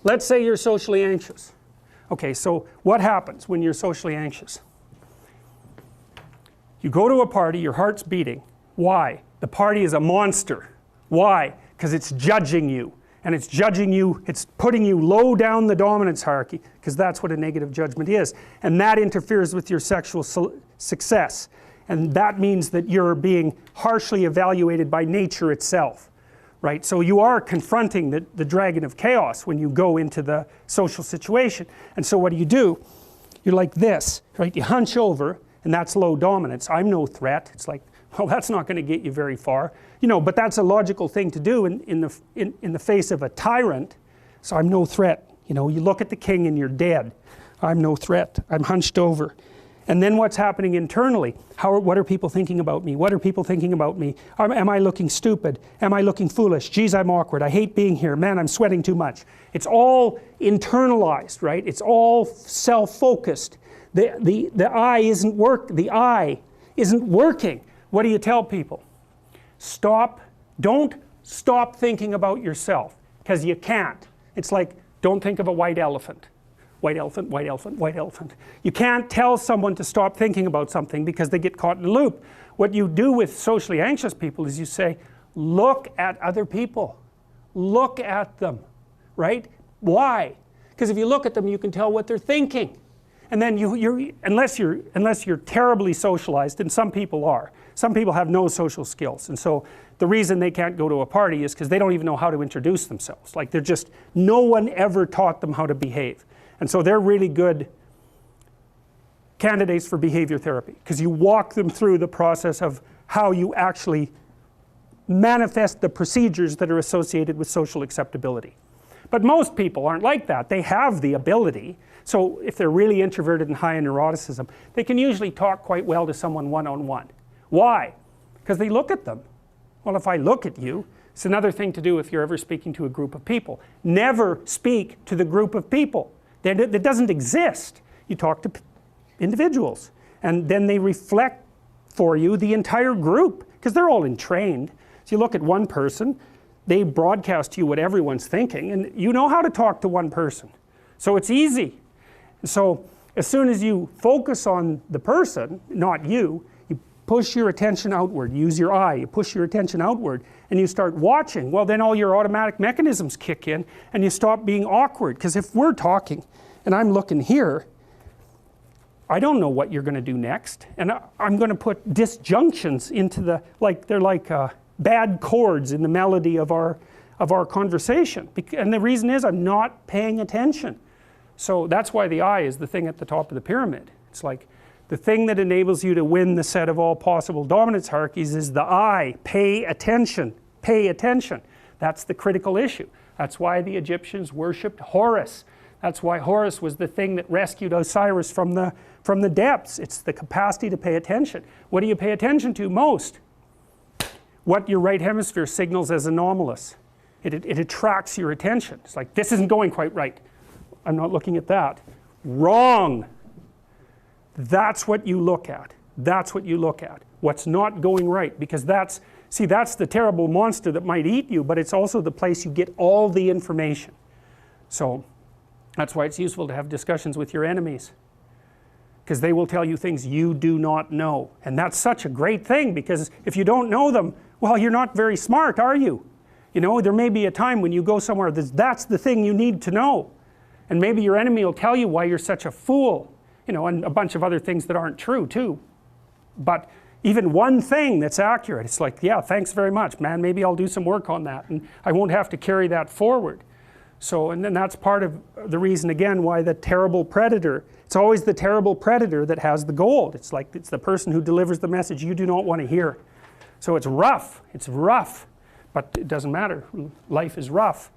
let's say you're socially anxious. Okay, so what happens when you're socially anxious? You go to a party, your heart's beating. Why? The party is a monster. Why? Because it's judging you. And it's judging you, it's putting you low down the dominance hierarchy, because that's what a negative judgment is. And that interferes with your sexual success. And that means that you're being harshly evaluated by nature itself. Right? So you are confronting the dragon of chaos when you go into the social situation. And so what do? You're like this, right? You hunch over, and that's low dominance. I'm no threat. It's like, well, that's not going to get you very far. You know, but that's a logical thing to do in the face of a tyrant. So I'm no threat. You know, you look at the king and you're dead. I'm no threat. I'm hunched over. And then what's happening internally? What are people thinking about me? What are people thinking about me? Am I looking stupid? Am I looking foolish? Geez, I'm awkward. I hate being here. Man, I'm sweating too much. It's all internalized, right? It's all self-focused. The eye isn't working. What do you tell people? Don't stop thinking about yourself, because you can't. It's like, don't think of a white elephant. White elephant, white elephant, white elephant. You can't tell someone to stop thinking about something because they get caught in a loop. What you do with socially anxious people is you say, look at other people. Look at them, right? Why? Because if you look at them, you can tell what they're thinking. And then unless you're terribly socialized, and some people are. Some people have no social skills, and so the reason they can't go to a party is because they don't even know how to introduce themselves. Like no one ever taught them how to behave. And so they're really good candidates for behavior therapy, because you walk them through the process of how you actually manifest the procedures that are associated with social acceptability. But most people aren't like that. They have the ability. So if they're really introverted and high in neuroticism, they can usually talk quite well to someone one-on-one. Why? Because they look at them. Well, if I look at you, it's another thing to do if you're ever speaking to a group of people. Never speak to the group of people. That doesn't exist. You talk to individuals, and then they reflect for you the entire group, because they're all entrained. So you look at one person, they broadcast to you what everyone's thinking, and you know how to talk to one person. So it's easy. And so as soon as you focus on the person, not you, you push your attention outward, use your eye, you push your attention outward, and you start watching. Well, then all your automatic mechanisms kick in, and you stop being awkward. Because if we're talking and I'm looking here, I don't know what you're going to do next, and I'm going to put disjunctions into they're like bad chords in the melody of our conversation. And the reason is I'm not paying attention. So that's why the eye is the thing at the top of the pyramid. It's like the thing that enables you to win the set of all possible dominance hierarchies is the eye. Pay attention. Pay attention. That's the critical issue. That's why the Egyptians worshipped Horus. That's why Horus was the thing that rescued Osiris from the depths. It's the capacity to pay attention. What do you pay attention to most? What your right hemisphere signals as anomalous. It attracts your attention. It's like, this isn't going quite right. I'm not looking at that. Wrong. That's what you look at. That's what you look at. What's not going right. Because that's the terrible monster that might eat you, but it's also the place you get all the information. So that's why it's useful to have discussions with your enemies, because they will tell you things you do not know. And that's such a great thing, because if you don't know them, well, you're not very smart, are you? You know, there may be a time when you go somewhere that's the thing you need to know. And maybe your enemy will tell you why you're such a fool, you know, and a bunch of other things that aren't true too. But even one thing that's accurate, it's like, yeah, thanks very much, man, maybe I'll do some work on that, and I won't have to carry that forward. So, and then that's part of the reason, again, why the terrible predator, it's always the terrible predator that has the gold. It's like, it's the person who delivers the message you do not want to hear. So it's rough, but it doesn't matter. Life is rough.